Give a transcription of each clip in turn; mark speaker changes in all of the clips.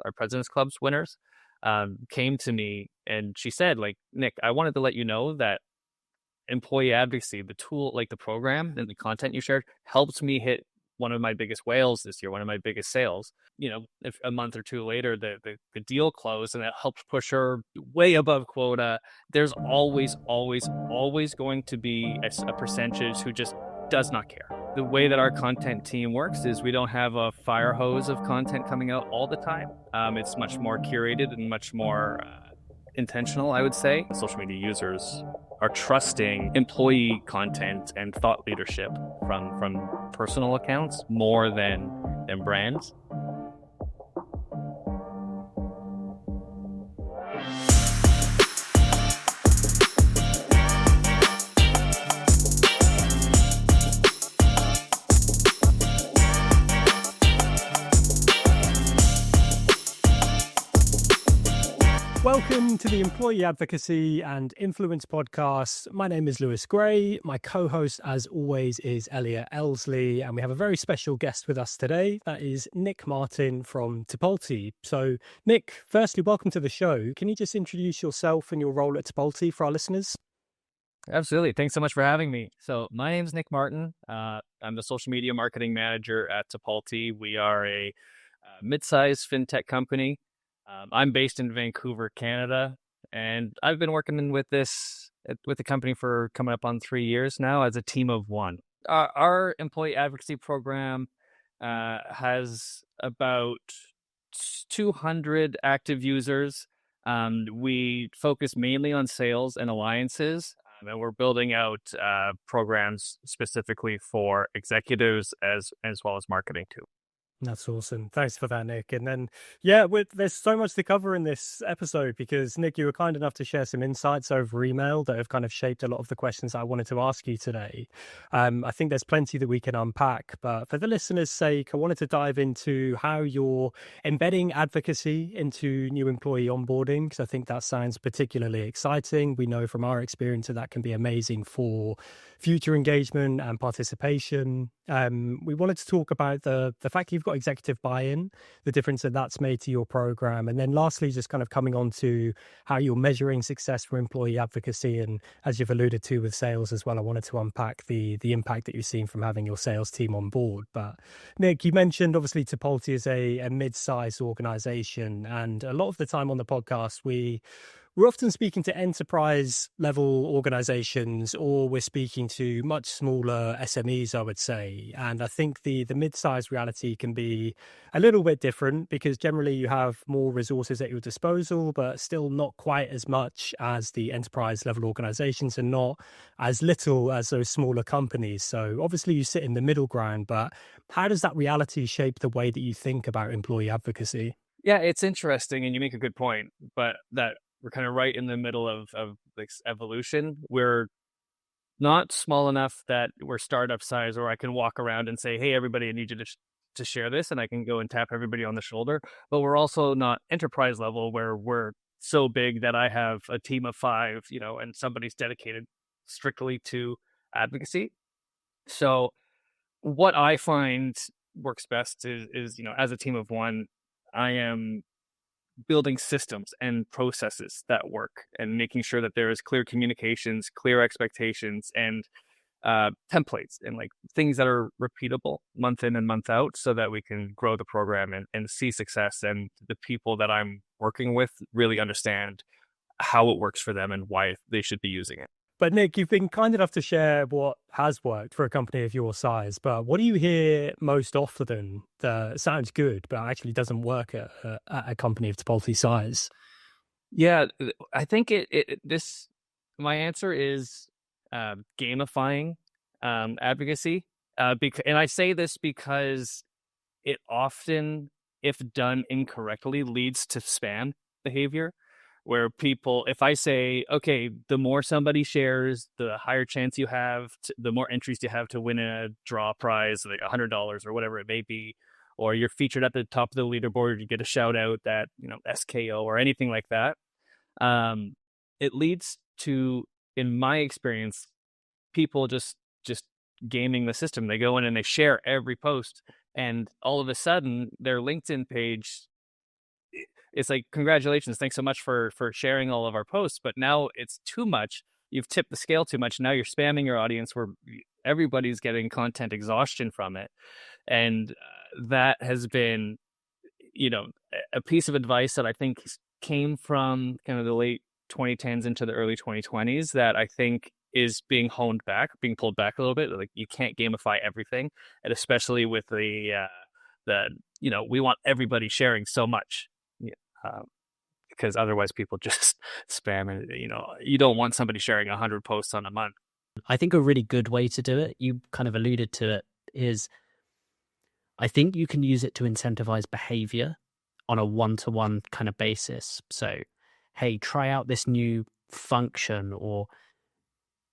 Speaker 1: our President's Club's winners, came to me and she said, like, Nick, I wanted to let you know that employee advocacy, the tool, like the program and the content you shared, helped me hit one of my biggest whales this year, one of my biggest sales. If a month or two later the deal closed and it helped push her way above quota, there's always going to be a percentage who just does not care. The way that our content team works is we don't have a fire hose of content coming out all the time. It's much more curated and much more intentional, I would say. Social media users are trusting employee content and thought leadership from personal accounts more than brands.
Speaker 2: Welcome to the Employee Advocacy and Influence podcast. My name is Lewis Gray. My co-host, as always, is Elliot Elsley, and we have a very special guest with us today. That is Nick Martin from Tipalti. So, Nick, firstly, welcome to the show. Can you just introduce yourself and your role at Tipalti for our listeners?
Speaker 1: Absolutely. Thanks so much for having me. So my name is Nick Martin. I'm the social media marketing manager at Tipalti. We are a mid-sized fintech company. I'm based in Vancouver, Canada, and I've been working with the company for coming up on 3 years now as a team of one. Our employee advocacy program has about 200 active users. We focus mainly on sales and alliances, and we're building out programs specifically for executives as well as marketing too.
Speaker 2: That's awesome. Thanks for that, Nick. And then, there's so much to cover in this episode because, Nick, you were kind enough to share some insights over email that have kind of shaped a lot of the questions I wanted to ask you today. I think there's plenty that we can unpack, but for the listeners' sake, I wanted to dive into how you're embedding advocacy into new employee onboarding, because I think that sounds particularly exciting. We know from our experience that can be amazing for future engagement and participation. We wanted to talk about the fact you've got executive buy-in, the difference that's made to your program. And then lastly, just kind of coming on to how you're measuring success for employee advocacy. And as you've alluded to with sales as well, I wanted to unpack the impact that you've seen from having your sales team on board. But Nick, you mentioned obviously Tipalti is a mid-sized organization. And a lot of the time on the podcast, we're often speaking to enterprise level organizations, or we're speaking to much smaller SMEs, I would say. And I think the mid-sized reality can be a little bit different because generally you have more resources at your disposal, but still not quite as much as the enterprise level organizations and not as little as those smaller companies. So obviously you sit in the middle ground, but how does that reality shape the way that you think about employee advocacy?
Speaker 1: Yeah, it's interesting, and you make a good point, but that we're kind of right in the middle of this evolution. We're not small enough that we're startup size, or I can walk around and say, hey, everybody, I need you to share this, and I can go and tap everybody on the shoulder. But we're also not enterprise level where we're so big that I have a team of 5, and somebody's dedicated strictly to advocacy. So what I find works best is as a team of one, I am building systems and processes that work and making sure that there is clear communications, clear expectations, and templates and like things that are repeatable month in and month out so that we can grow the program and see success, and the people that I'm working with really understand how it works for them and why they should be using it.
Speaker 2: But Nick, you've been kind enough to share what has worked for a company of your size, but what do you hear most often that sounds good, but actually doesn't work at a company of Tipalti size?
Speaker 1: Yeah, I think my answer is gamifying advocacy. And I say this because it often, if done incorrectly, leads to spam behavior. Where people, if I say, okay, the more somebody shares, the higher chance you have, the more entries you have to win a draw prize, like $100 or whatever it may be, or you're featured at the top of the leaderboard, you get a shout out that, SKO or anything like that. It leads to, in my experience, people just gaming the system. They go in and they share every post, and all of a sudden their LinkedIn page it's like, congratulations, thanks so much for sharing all of our posts, but now it's too much. You've tipped the scale too much. Now you're spamming your audience where everybody's getting content exhaustion from it. And that has been, a piece of advice that I think came from kind of the late 2010s into the early 2020s that I think is being being pulled back a little bit. Like, you can't gamify everything, and especially with we want everybody sharing so much, yeah, because otherwise people just spam, and you don't want somebody sharing 100 posts on a month.
Speaker 3: I think a really good way to do it, you kind of alluded to it, is I think you can use it to incentivize behavior on a one-to-one kind of basis. So, hey, try out this new function, or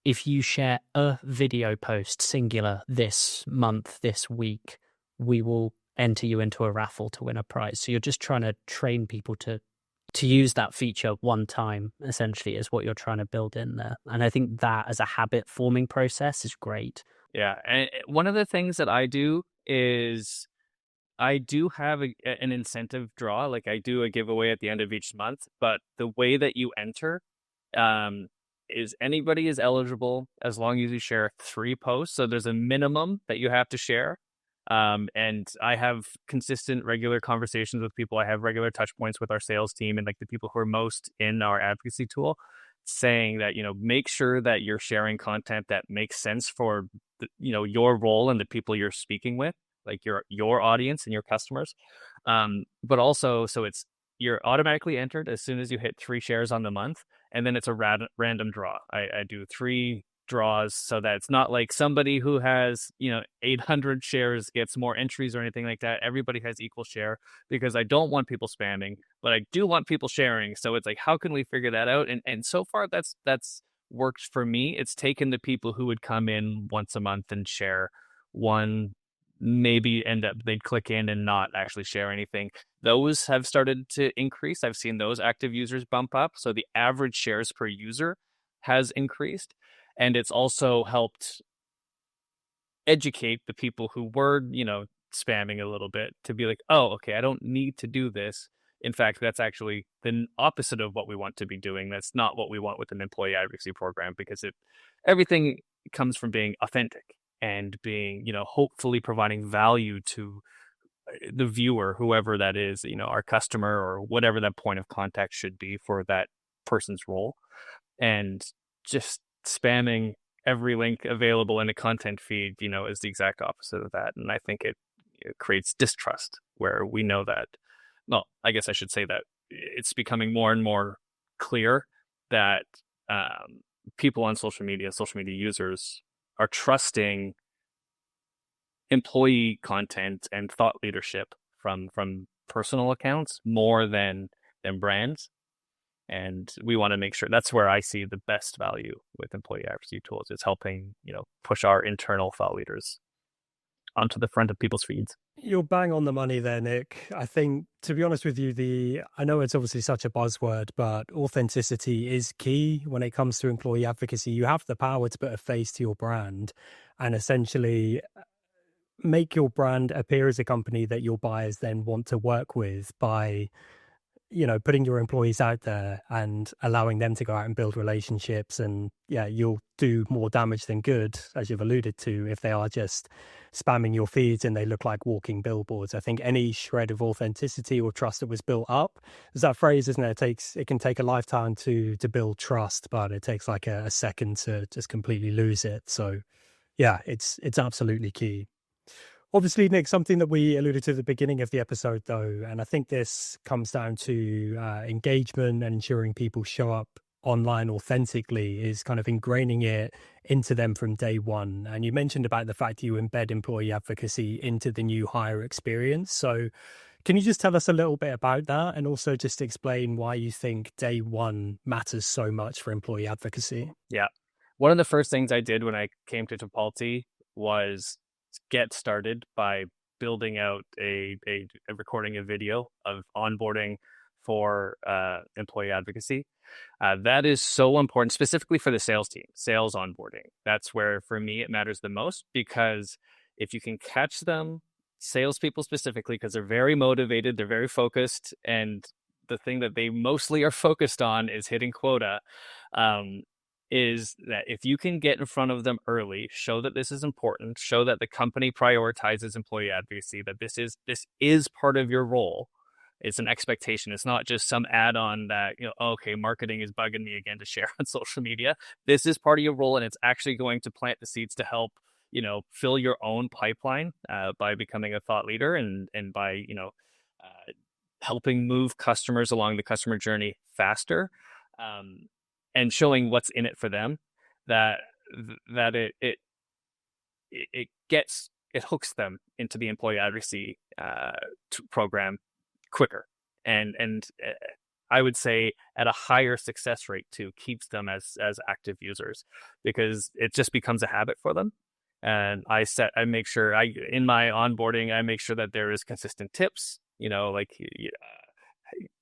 Speaker 3: if you share a video post singular this month, this week, we will enter you into a raffle to win a prize. So you're just trying to train people to use that feature one time, essentially, is what you're trying to build in there. And I think that as a habit forming process is great.
Speaker 1: Yeah. And one of the things that I do is I do have an incentive draw. Like, I do a giveaway at the end of each month, but the way that you enter is anybody is eligible as long as you share 3 posts. So there's a minimum that you have to share. And I have consistent, regular conversations with people. I have regular touch points with our sales team and like the people who are most in our advocacy tool, saying that, make sure that you're sharing content that makes sense for your role and the people you're speaking with, like your audience and your customers. But also, so you're automatically entered as soon as you hit 3 shares on the month, and then it's a random draw. I do 3 draws so that it's not like somebody who has 800 shares gets more entries or anything like that. Everybody has equal share, because I don't want people spamming, but I do want people sharing. So it's like, how can we figure that out? And so far that's worked for me. It's taken the people who would come in once a month and share one, maybe they'd click in and not actually share anything. Those have started to increase. I've seen those active users bump up. So the average shares per user has increased. And it's also helped educate the people who were, spamming a little bit, to be like, oh, okay, I don't need to do this. In fact, that's actually the opposite of what we want to be doing. That's not what we want with an employee advocacy program, because everything comes from being authentic and being, hopefully providing value to the viewer, whoever that is, our customer or whatever that point of contact should be for that person's role. And just spamming every link available in a content feed, is the exact opposite of that. And I think it creates distrust, where we know that, well, I guess I should say that it's becoming more and more clear that people on social media users, are trusting employee content and thought leadership from personal accounts more than brands. And we want to make sure that's where I see the best value with employee advocacy tools. It's helping, push our internal thought leaders onto the front of people's feeds.
Speaker 2: You're bang on the money there, Nick. I think, to be honest with you, I know it's obviously such a buzzword, but authenticity is key when it comes to employee advocacy. You have the power to put a face to your brand and essentially make your brand appear as a company that your buyers then want to work with by putting your employees out there and allowing them to go out and build relationships. And yeah, you'll do more damage than good, as you've alluded to, if they are just spamming your feeds and they look like walking billboards. I think any shred of authenticity or trust that was built up, there's that phrase, isn't it? It can take a lifetime to build trust, but it takes like a second to just completely lose it. So yeah, it's absolutely key. Obviously, Nick, something that we alluded to at the beginning of the episode, though, and I think this comes down to engagement and ensuring people show up online authentically, is kind of ingraining it into them from day one. And you mentioned about the fact you embed employee advocacy into the new hire experience. So can you just tell us a little bit about that, and also just explain why you think day one matters so much for employee advocacy?
Speaker 1: Yeah. One of the first things I did when I came to Tipalti was get started by building out a recording a video of onboarding for employee advocacy. That is so important, specifically for the sales team, sales onboarding. That's where, for me, it matters the most, because if you can catch them, salespeople specifically, because they're very motivated, they're very focused, and the thing that they mostly are focused on is hitting quota, is that if you can get in front of them early, show that this is important, show that the company prioritizes employee advocacy, that this is part of your role. It's an expectation. It's not just some add-on that, okay, marketing is bugging me again to share on social media. This is part of your role, and it's actually going to plant the seeds to help, fill your own pipeline by becoming a thought leader and by, helping move customers along the customer journey faster, and showing what's in it for them, that it hooks them into the employee advocacy program quicker, and I would say at a higher success rate too, keeps them as active users, because it just becomes a habit for them. And I make sure in my onboarding, I make sure that there is consistent tips, like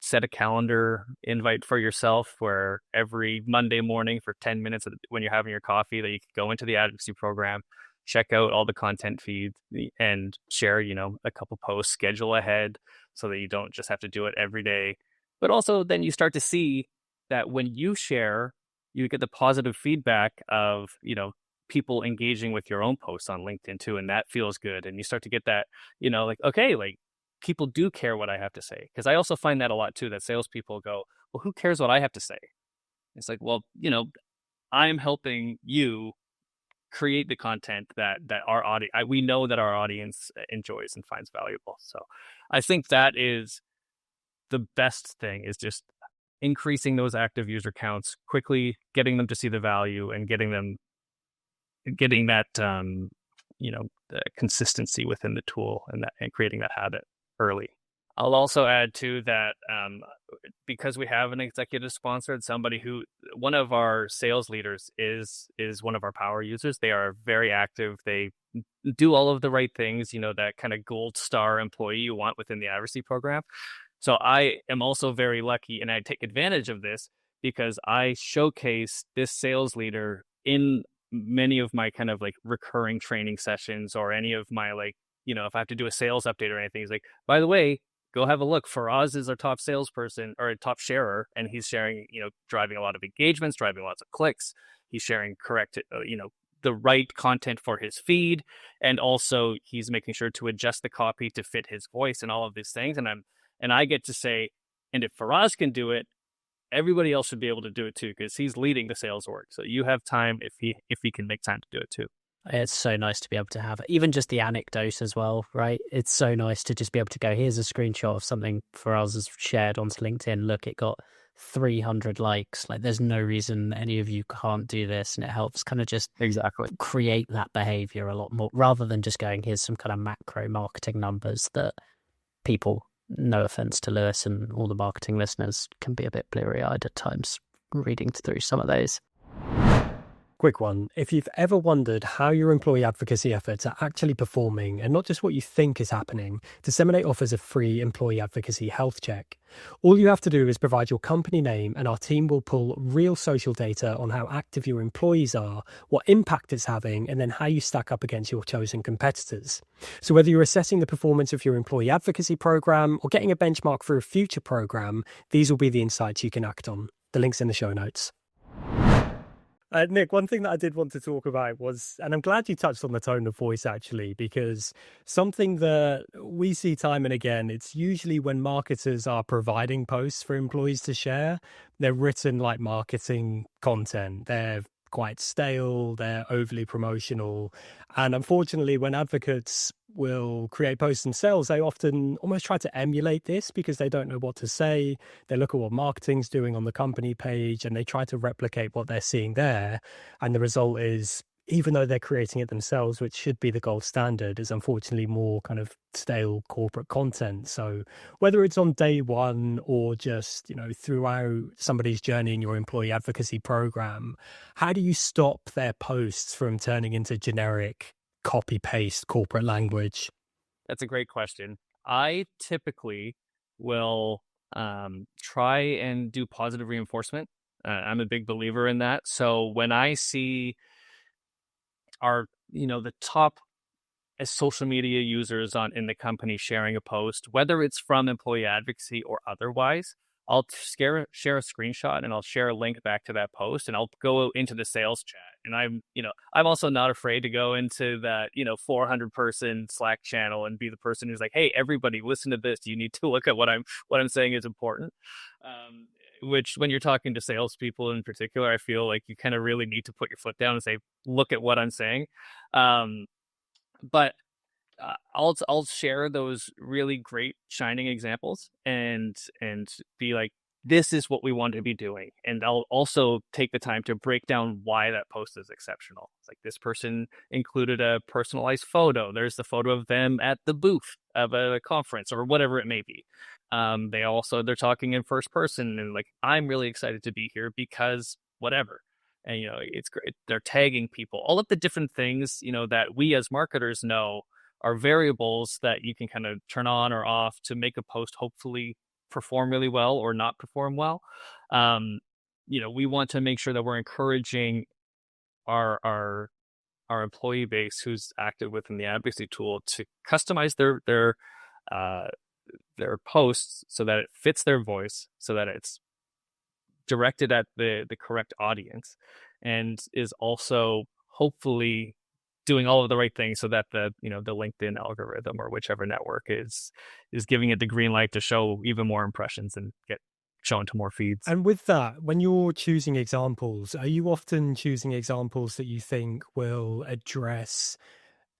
Speaker 1: set a calendar invite for yourself where every Monday morning for 10 minutes when you're having your coffee, that you can go into the advocacy program, check out all the content feeds, and share, a couple posts, schedule ahead so that you don't just have to do it every day. But also then you start to see that when you share, you get the positive feedback of, people engaging with your own posts on LinkedIn too. And that feels good. And you start to get that, like, okay, like people do care what I have to say. Because I also find that a lot too, that salespeople go, well, who cares what I have to say? It's like, well, I'm helping you create the content that our audience, we know that our audience enjoys and finds valuable. So I think that is the best thing, is just increasing those active user counts quickly, getting them to see the value, and getting that the consistency within the tool, and creating that habit early. I'll also add too that because we have an executive sponsor and somebody who, one of our sales leaders is one of our power users. They are very active. They do all of the right things, that kind of gold star employee you want within the advocacy program. So I am also very lucky, and I take advantage of this because I showcase this sales leader in many of my kind of like recurring training sessions, or any of my if I have to do a sales update or anything. He's like, by the way, go have a look. Faraz is our top salesperson or a top sharer, and he's sharing, driving a lot of engagements, driving lots of clicks. He's sharing correct, the right content for his feed, and also he's making sure to adjust the copy to fit his voice and all of these things. And I get to say, and if Faraz can do it, everybody else should be able to do it too, because he's leading the sales org. So you have time if he can make time to do it too.
Speaker 3: It's so nice to be able to have even just the anecdote as well, right? It's so nice to just be able to go, here's a screenshot of something Faraz has shared onto LinkedIn. Look, it got 300 likes. Like, there's no reason any of you can't do this. And it helps kind of just
Speaker 1: exactly
Speaker 3: create that behavior a lot more, rather than just going, here's some kind of macro marketing numbers that people, no offense to Lewis and all the marketing listeners, can be a bit bleary-eyed at times reading through some of those.
Speaker 2: Quick one. If you've ever wondered how your employee advocacy efforts are actually performing and not just what you think is happening, Disseminate offers a free employee advocacy health check. All you have to do is provide your company name, and our team will pull real social data on how active your employees are, what impact it's having, and then how you stack up against your chosen competitors. So whether you're assessing the performance of your employee advocacy program or getting a benchmark for a future program, these will be the insights you can act on. The link's in the show notes. Nick, one thing that I did want to talk about was, and I'm glad you touched on the tone of voice actually, because something that we see time and again, it's usually when marketers are providing posts for employees to share, they're written like marketing content. They're quite stale, they're overly promotional. And unfortunately, when advocates will create posts themselves, they often almost try to emulate this because they don't know what to say. They look at what marketing's doing on the company page and they try to replicate what they're seeing there. And the result is, even though they're creating it themselves, which should be the gold standard, is unfortunately more kind of stale corporate content. So whether it's on day one or just, throughout somebody's journey in your employee advocacy program, how do you stop their posts from turning into generic copy-paste corporate language?
Speaker 1: That's a great question. I typically will try and do positive reinforcement. I'm a big believer in that. So when I see the top social media users in the company sharing a post, whether it's from employee advocacy or otherwise, I'll share a screenshot and I'll share a link back to that post, and I'll go into the sales chat. And I'm also not afraid to go into that 400 person Slack channel and be the person who's like, hey, everybody, listen to this. You need to look at what I'm saying is important. Which, when you're talking to salespeople in particular, I feel like you kind of really need to put your foot down and say, look at what I'm saying. But I'll share those really great shining examples and be like, this is what we want to be doing. And I'll also take the time to break down why that post is exceptional. It's like, this person included a personalized photo. There's the photo of them at the booth of a conference or whatever it may be. They're talking in first person, and like, I'm really excited to be here because whatever. And it's great. They're tagging people, all of the different things that we as marketers know are variables that you can kind of turn on or off to make a post hopefully perform really well or not perform well. We want to make sure that we're encouraging our employee base who's active within the advocacy tool to customize their posts so that it fits their voice, so that it's directed at the correct audience, and is also hopefully doing all of the right things so that the LinkedIn algorithm or whichever network is giving it the green light to show even more impressions and get shown to more feeds.
Speaker 2: And with that, when you're choosing examples, are you often choosing examples that you think will address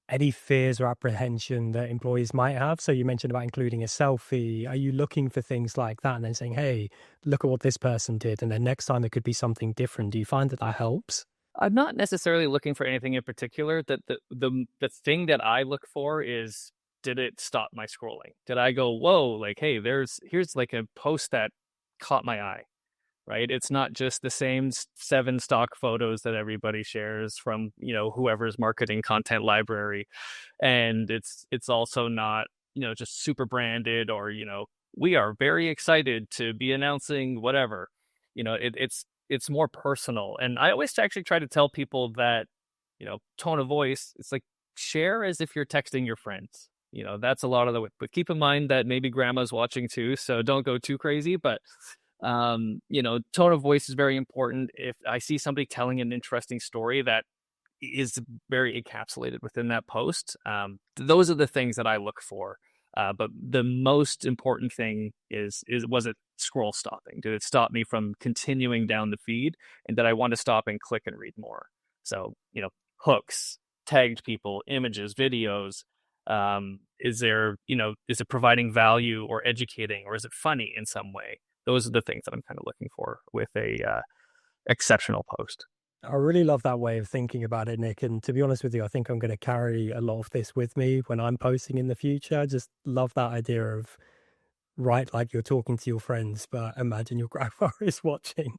Speaker 2: any fears or apprehension that employees might have? So you mentioned about including a selfie. Are you looking for things like that and then saying, hey, look at what this person did, and then next time there could be something different? Do you find that helps?
Speaker 1: I'm not necessarily looking for anything in particular. That the thing that I look for is, did it stop my scrolling? Did I go, whoa, like, hey, here's like a post that caught my eye, right? It's not just the same 7 stock photos that everybody shares from whoever's marketing content library, and it's also not just super branded, or we are very excited to be announcing whatever. It's more personal. And I always actually try to tell people that, tone of voice, it's like, share as if you're texting your friends. That's a lot of the way. But keep in mind that maybe grandma's watching too, so don't go too crazy. But, tone of voice is very important. If I see somebody telling an interesting story that is very encapsulated within that post, those are the things that I look for. But the most important thing was it scroll stopping? Did it stop me from continuing down the feed? And did I want to stop and click and read more? So, hooks, tagged people, images, videos. Is it providing value or educating, or is it funny in some way? Those are the things that I'm kind of looking for with a exceptional post.
Speaker 2: I really love that way of thinking about it, Nick. And to be honest with you, I think I'm going to carry a lot of this with me when I'm posting in the future. I just love that idea of, right, like you're talking to your friends, but imagine your grandma is watching.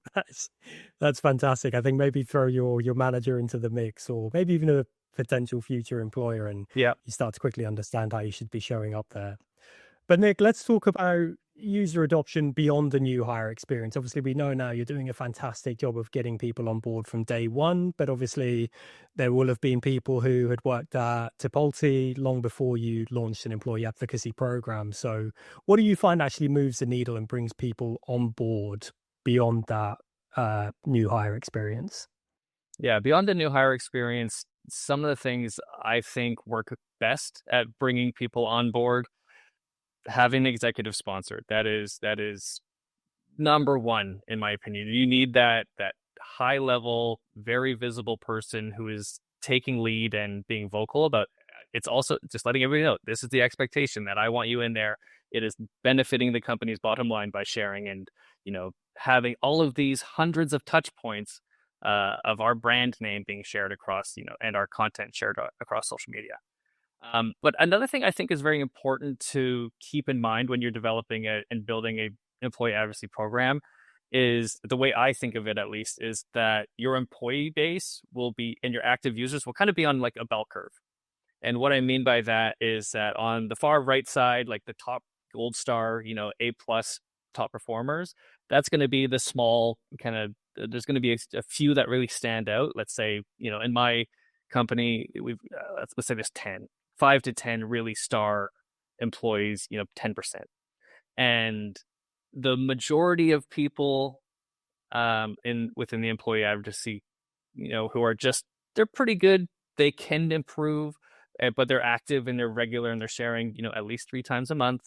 Speaker 2: That's fantastic. I think maybe throw your manager into the mix, or maybe even a potential future employer, and
Speaker 1: Yeah.
Speaker 2: you start to quickly understand how you should be showing up there. But Nick, let's talk about user adoption beyond the new hire experience. Obviously, we know now you're doing a fantastic job of getting people on board from day one, but obviously there will have been people who had worked at Tipalti long before you launched an employee advocacy program. So what do you find actually moves the needle and brings people on board beyond that new hire experience?
Speaker 1: Yeah, beyond the new hire experience, some of the things I think work best at bringing people on board, having an executive sponsor. That is number one, in my opinion. You need that high level, very visible person who is taking lead and being vocal about. It's also just letting everybody know, this is the expectation, that I want you in there. It is benefiting the company's bottom line by sharing, and having all of these hundreds of touch points of our brand name being shared across, and our content shared across social media. But another thing I think is very important to keep in mind when you're developing and building a employee advocacy program is, the way I think of it at least, is that your employee base will be, and your active users will kind of be on like a bell curve. And what I mean by that is that on the far right side, like the top gold star, A+ top performers, that's going to be the small kind of, there's going to be a few that really stand out. Let's say, in my company, we've, let's say there's 5 to 10 really star employees, 10%. And the majority of people within the employee advocacy, who are just, they're pretty good. They can improve, but they're active and they're regular and they're sharing, at least 3 times a month.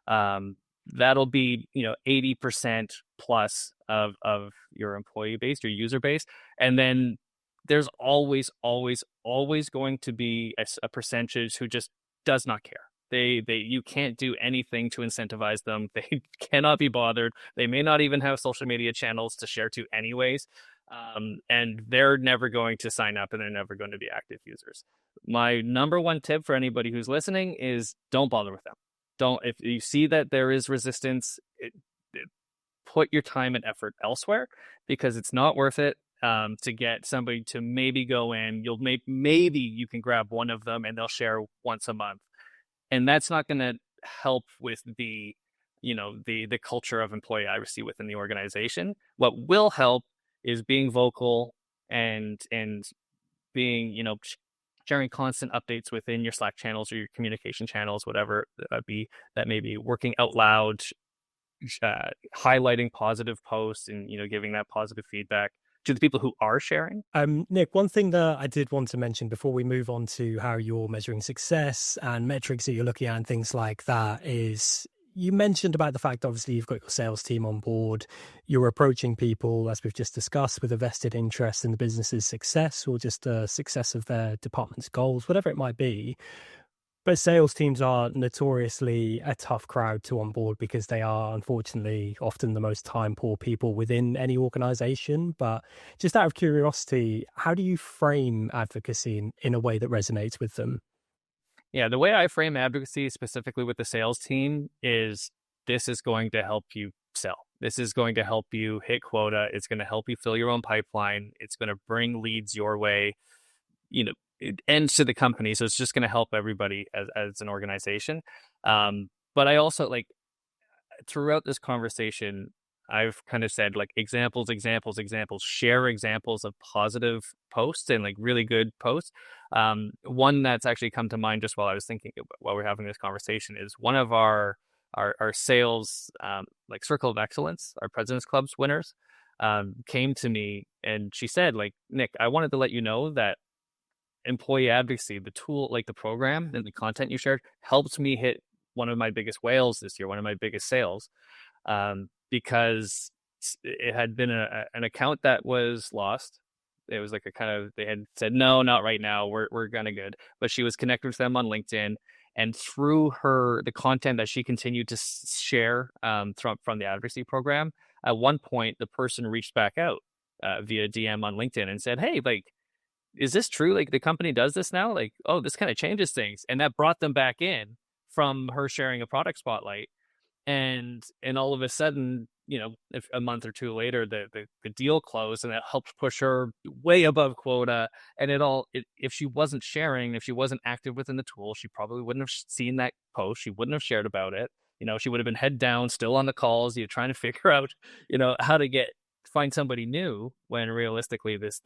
Speaker 1: That'll be, 80% plus of your employee base, your user base. And then there's always going to be a percentage who just does not care. You can't do anything to incentivize them. They cannot be bothered. They may not even have social media channels to share to anyways. And they're never going to sign up and they're never going to be active users. My number one tip for anybody who's listening is don't bother with them. If you see that there is resistance, put your time and effort elsewhere, because it's not worth it to get somebody to maybe go in. Maybe you can grab one of them and they'll share once a month. And that's not going to help with the culture of employee advocacy within the organization. What will help is being vocal and being, sharing constant updates within your Slack channels or your communication channels, whatever that may be, working out loud, highlighting positive posts and, giving that positive feedback to the people who are sharing.
Speaker 2: Nick, one thing that I did want to mention before we move on to how you're measuring success and metrics that you're looking at and things like that is, you mentioned about the fact, obviously, you've got your sales team on board. You're approaching people, as we've just discussed, with a vested interest in the business's success or just the success of their department's goals, whatever it might be. But sales teams are notoriously a tough crowd to onboard because they are, unfortunately, often the most time-poor people within any organization. But just out of curiosity, how do you frame advocacy in a way that resonates with them?
Speaker 1: Yeah, the way I frame advocacy specifically with the sales team is, this is going to help you sell. This is going to help you hit quota. It's going to help you fill your own pipeline. It's going to bring leads your way. It ends to the company. So it's just going to help everybody as an organization. But I also, throughout this conversation, I've kind of said examples, share examples of positive posts and really good posts. One that's actually come to mind just while I was thinking, while we're having this conversation, is one of our sales, Circle of Excellence, our President's Club's winners, came to me and she said, Nick, I wanted to let you know that employee advocacy, the tool, the program and the content you shared, helped me hit one of my biggest whales this year, one of my biggest sales, because it had been an account that was lost. It was they had said, no, not right now. We're kind of good. But she was connected with them on LinkedIn, and through the content that she continued to share from the advocacy program, at one point, the person reached back out via DM on LinkedIn and said, hey, is this true? The company does this now? Oh, this kind of changes things. And that brought them back in from her sharing a product spotlight. And all of a sudden, if a month or two later, the deal closed, and it helped push her way above quota. And if she wasn't sharing, if she wasn't active within the tool, she probably wouldn't have seen that post. She wouldn't have shared about it. She would have been head down, still on the calls, trying to figure out, how to find somebody new, when realistically this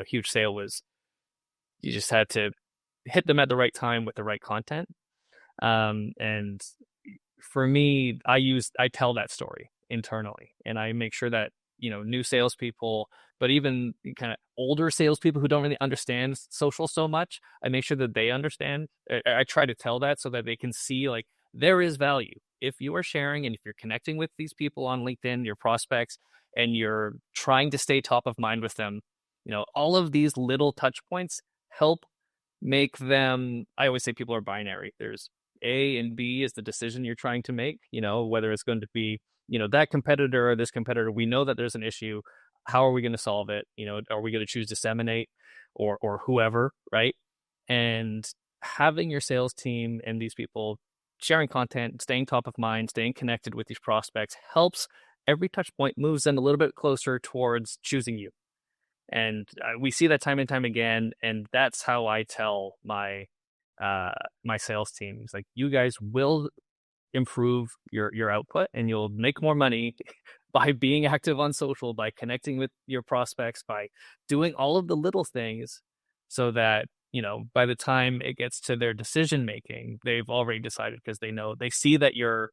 Speaker 1: huge sale was, you just had to hit them at the right time with the right content. And for me, I tell that story internally, and I make sure that, new salespeople, but even kind of older salespeople who don't really understand social so much, I make sure that they understand. I try to tell that so that they can see there is value if you are sharing, and if you're connecting with these people on LinkedIn, your prospects, and you're trying to stay top of mind with them. All of these little touch points help make them, I always say people are binary. There's A and B is the decision you're trying to make, whether it's going to be, that competitor or this competitor. We know that there's an issue. How are we going to solve it? Are we going to choose disseminate or whoever, right? And having your sales team and these people sharing content, staying top of mind, staying connected with these prospects helps. Every touch point moves them a little bit closer towards choosing you. And we see that time and time again. And that's how I tell my sales teams, you guys will improve your output, and you'll make more money by being active on social, by connecting with your prospects, by doing all of the little things, so that, by the time it gets to their decision making, they've already decided, because they see that you're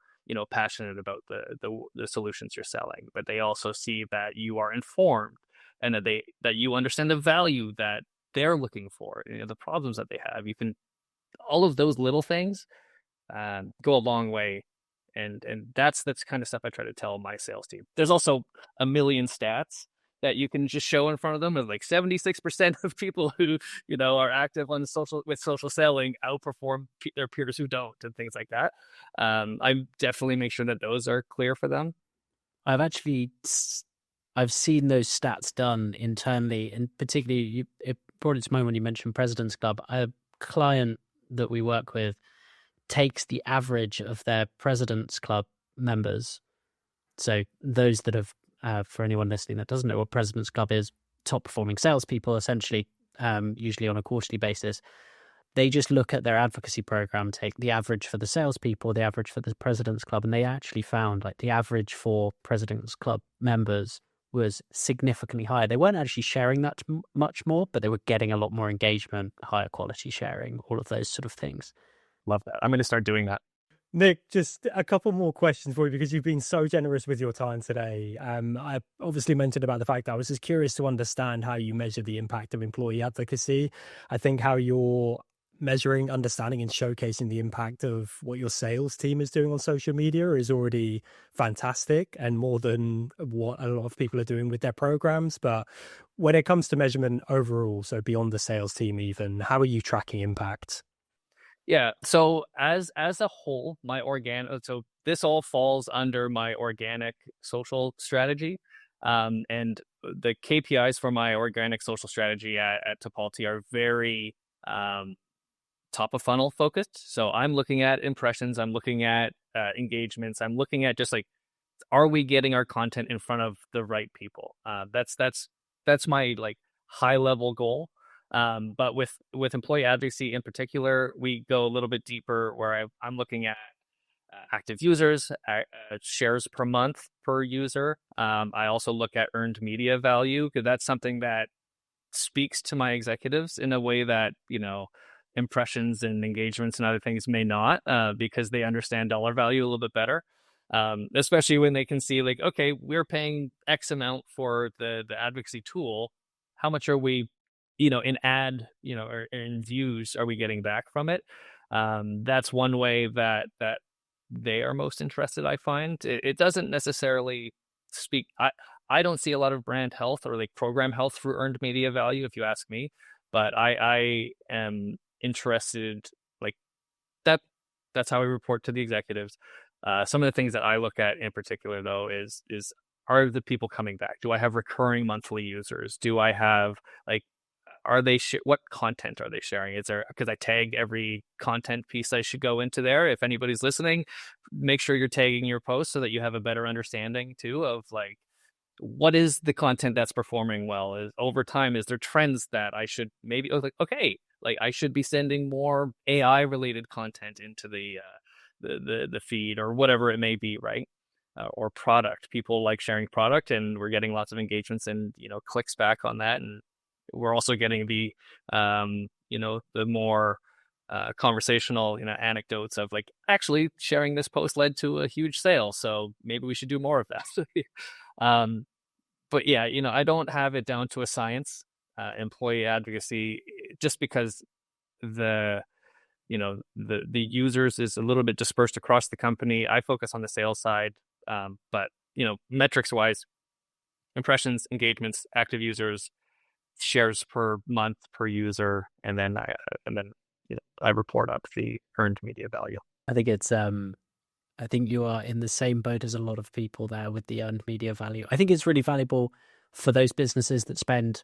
Speaker 1: passionate about the solutions you're selling, but they also see that you are informed and that you understand the value that they're looking for, the problems that they have. You can all of those little things go a long way. And that's kind of stuff I try to tell my sales team. There's also a million stats that you can just show in front of them. Of like 76% of people who are active on social selling outperform their peers who don't, and things like that. I definitely make sure that those are clear for them.
Speaker 3: I've seen those stats done internally, and particularly it brought it to mind when you mentioned President's Club. A client that we work with takes the average of their President's Club members. So those that have, for anyone listening that doesn't know what President's Club is, top performing salespeople, essentially, usually on a quarterly basis. They just look at their advocacy program, take the average for the salespeople, the average for the President's Club, and they actually found like the average for President's Club members was significantly higher. They weren't actually sharing that much more, but they were getting a lot more engagement, higher quality sharing, all of those sort of things.
Speaker 1: Love that. I'm going to start doing that.
Speaker 2: Nick, just a couple more questions for you, because you've been so generous with your time today. I obviously mentioned about the fact that I was just curious to understand how you measure the impact of employee advocacy. I think how you're measuring, understanding, and showcasing the impact of what your sales team is doing on social media is already fantastic, and more than what a lot of people are doing with their programs. But when it comes to measurement overall, so beyond the sales team even, how are you tracking impact?
Speaker 1: Yeah. So as a whole, so this all falls under my organic social strategy. And the KPIs for my organic social strategy at Tipalti are very top of funnel focused. So I'm looking at impressions, I'm looking at engagements, I'm looking at just like, are we getting our content in front of the right people? That's my like high level goal. But with employee advocacy in particular, we go a little bit deeper, where I'm looking at active users, shares per month per user. I also look at earned media value, because that's something that speaks to my executives in a way that impressions and engagements and other things may not, because they understand dollar value a little bit better. Especially when they can see like, okay, we're paying X amount for the advocacy tool. How much are we, in ad, or in views are we getting back from it? That's one way that they are most interested, I find. It doesn't necessarily speak. I don't see a lot of brand health or like program health through earned media value, if you ask me. But I am interested, like that. That's how I report to the executives. Some of the things that I look at in particular, though, is are the people coming back? Do I have recurring monthly users? Do I have like, are they what content are they sharing? Is there, because I tag every content piece I should go into there. If anybody's listening, make sure you're tagging your posts so that you have a better understanding too of like, what is the content that's performing well? Is over time, is there trends that I should maybe like, okay, like I should be sending more AI related content into the feed, or whatever it may be, right? Or product. People like sharing product, and we're getting lots of engagements and clicks back on that, and we're also getting the the more conversational anecdotes of like, actually sharing this post led to a huge sale, so maybe we should do more of that. But yeah, I don't have it down to a science, employee advocacy, just because the users is a little bit dispersed across the company. I focus on the sales side, but metrics wise, impressions, engagements, active users, shares per month per user, and then I report up the earned media value.
Speaker 3: I think it's I think you are in the same boat as a lot of people there with the earned media value. I think it's really valuable for those businesses that spend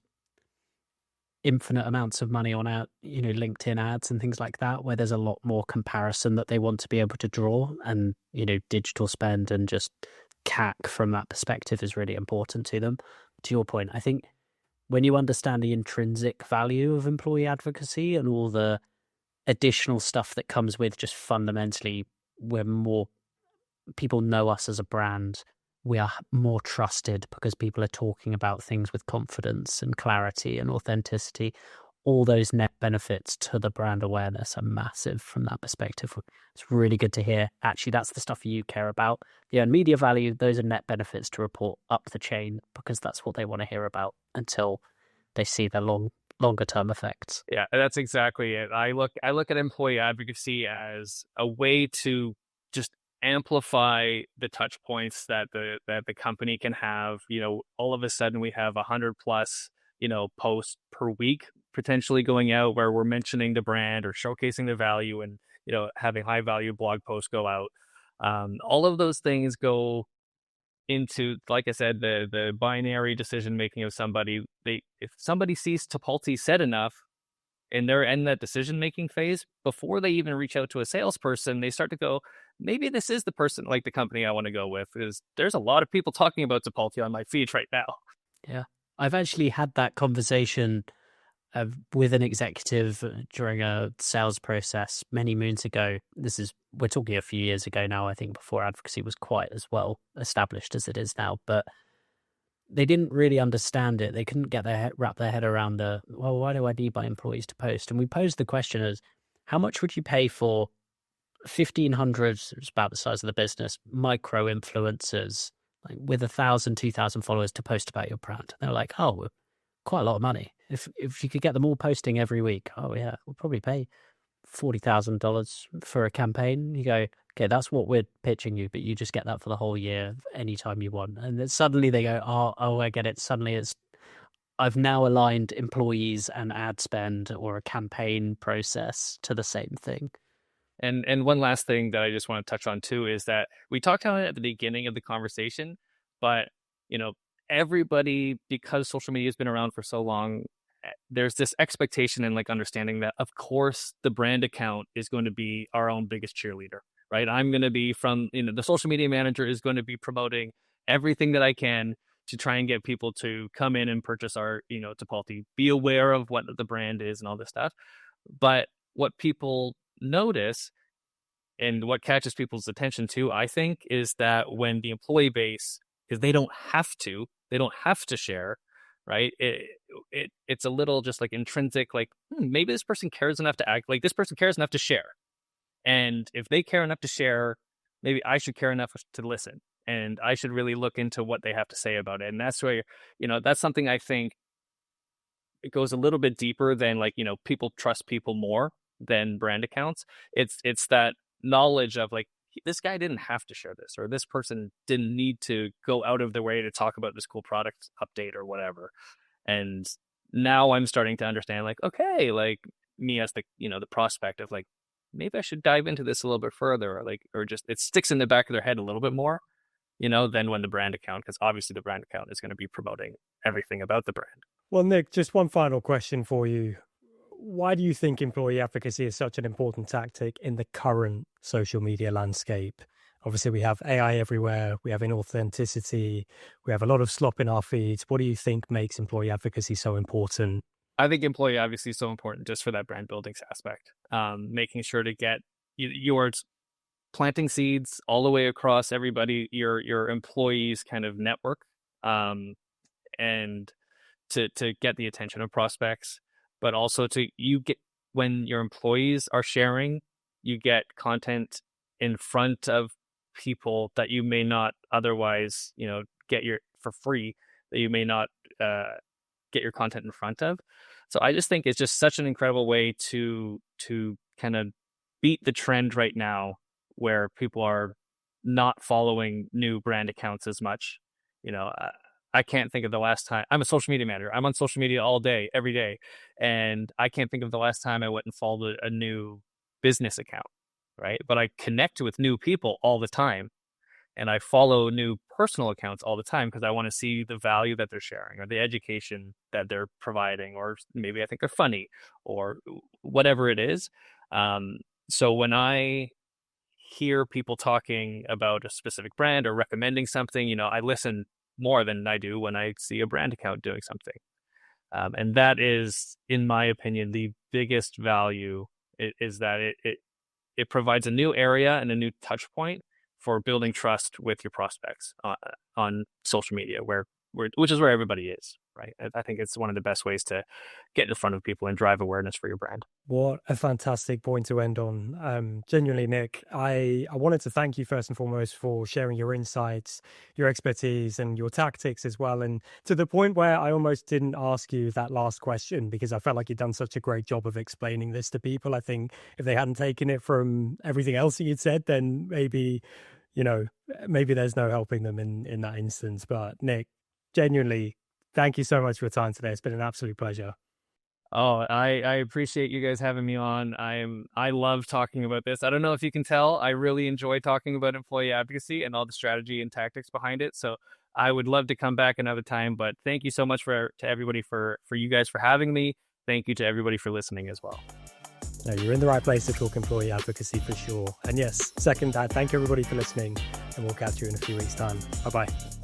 Speaker 3: infinite amounts of money on LinkedIn ads and things like that, where there's a lot more comparison that they want to be able to draw, and digital spend and just CAC from that perspective is really important to them. To your point, I think when you understand the intrinsic value of employee advocacy and all the additional stuff that comes with just fundamentally, we're more, people know us as a brand, we are more trusted because people are talking about things with confidence and clarity and authenticity. all those net benefits to the brand awareness are massive from that perspective. It's really good to hear. Actually, that's the stuff you care about. The earned media value, those are net benefits to report up the chain because that's what they want to hear about until they see the longer term effects.
Speaker 1: Yeah, that's exactly it. I look at employee advocacy as a way to just amplify the touch points that the company can have. All of a sudden we have 100 plus, posts per week potentially going out where we're mentioning the brand or showcasing the value, and having high value blog posts go out. All of those things go into, like I said, the binary decision making of somebody. If somebody sees Tipalti said enough and they're in that decision making phase, before they even reach out to a salesperson, they start to go, maybe this is the person, like the company I want to go with, because there's a lot of people talking about Tipalti on my feed right now.
Speaker 3: Yeah, I've actually had that conversation with an executive during a sales process many moons ago. We're talking a few years ago now, I think, before advocacy was quite as well established as it is now. But they didn't really understand it. They couldn't wrap their head around why do I need my employees to post? And we posed the question as, how much would you pay for 1,500, it's about the size of the business, micro influencers, like with 1,000, 2,000 followers to post about your brand? They were like, oh, quite a lot of money. If you could get them all posting every week, oh yeah, we'll probably pay $40,000 for a campaign. You go, okay, that's what we're pitching you, but you just get that for the whole year, anytime you want. And then suddenly they go, oh, I get it. Suddenly I've now aligned employees and ad spend or a campaign process to the same thing.
Speaker 1: And one last thing that I just want to touch on too is that we talked about it at the beginning of the conversation, but everybody, because social media has been around for so long, there's this expectation and like understanding that of course the brand account is going to be our own biggest cheerleader, right? I'm going to be the social media manager is going to be promoting everything that I can to try and get people to come in and purchase our, Tipalti, be aware of what the brand is and all this stuff. But what people notice and what catches people's attention too, I think, is that when the employee base, because they don't have to share, right? It's a little just like intrinsic, like maybe this person cares enough to act like this person cares enough to share. And if they care enough to share, maybe I should care enough to listen. And I should really look into what they have to say about it. And that's where, that's something I think it goes a little bit deeper than like, people trust people more than brand accounts. It's that knowledge of like, this guy didn't have to share this, or this person didn't need to go out of their way to talk about this cool product update or whatever. And now I'm starting to understand, like, okay, like me as the, the prospect of like, maybe I should dive into this a little bit further, or just it sticks in the back of their head a little bit more, than when the brand account, because obviously the brand account is going to be promoting everything about the brand.
Speaker 2: Well, Nick, just one final question for you. Why do you think employee advocacy is such an important tactic in the current social media landscape? Obviously, we have AI everywhere. We have inauthenticity. We have a lot of slop in our feeds. What do you think makes employee advocacy so important?
Speaker 1: I think employee advocacy is so important just for that brand building aspect. Making sure to get your planting seeds all the way across everybody, your employees' kind of network, and to get the attention of prospects. But also when your employees are sharing, you get content in front of people that you may not otherwise, get for free, that you may not get your content in front of. So I just think it's just such an incredible way to kind of beat the trend right now where people are not following new brand accounts as much. I can't think of the last time. I'm a social media manager. I'm on social media all day, every day. And I can't think of the last time I went and followed a new business account, right? But I connect with new people all the time. And I follow new personal accounts all the time because I want to see the value that they're sharing or the education that they're providing, or maybe I think they're funny or whatever it is. So when I hear people talking about a specific brand or recommending something, I listen more than I do when I see a brand account doing something. And that is, in my opinion, the biggest value is that it provides a new area and a new touch point for building trust with your prospects on social media, which is where everybody is. right? I think it's one of the best ways to get in front of people and drive awareness for your brand.
Speaker 2: What a fantastic point to end on. Genuinely, Nick, I wanted to thank you first and foremost for sharing your insights, your expertise, and your tactics as well. And to the point where I almost didn't ask you that last question because I felt like you'd done such a great job of explaining this to people. I think if they hadn't taken it from everything else that you'd said, then maybe, maybe there's no helping them in that instance. But Nick, genuinely, thank you so much for your time today. It's been an absolute pleasure.
Speaker 1: Oh, I appreciate you guys having me on. I love talking about this. I don't know if you can tell, I really enjoy talking about employee advocacy and all the strategy and tactics behind it. So I would love to come back another time, but thank you so much to everybody for you guys for having me. Thank you to everybody for listening as well.
Speaker 2: No, you're in the right place to talk employee advocacy for sure. And yes, second that, thank you everybody for listening, and we'll catch you in a few weeks' time. Bye-bye.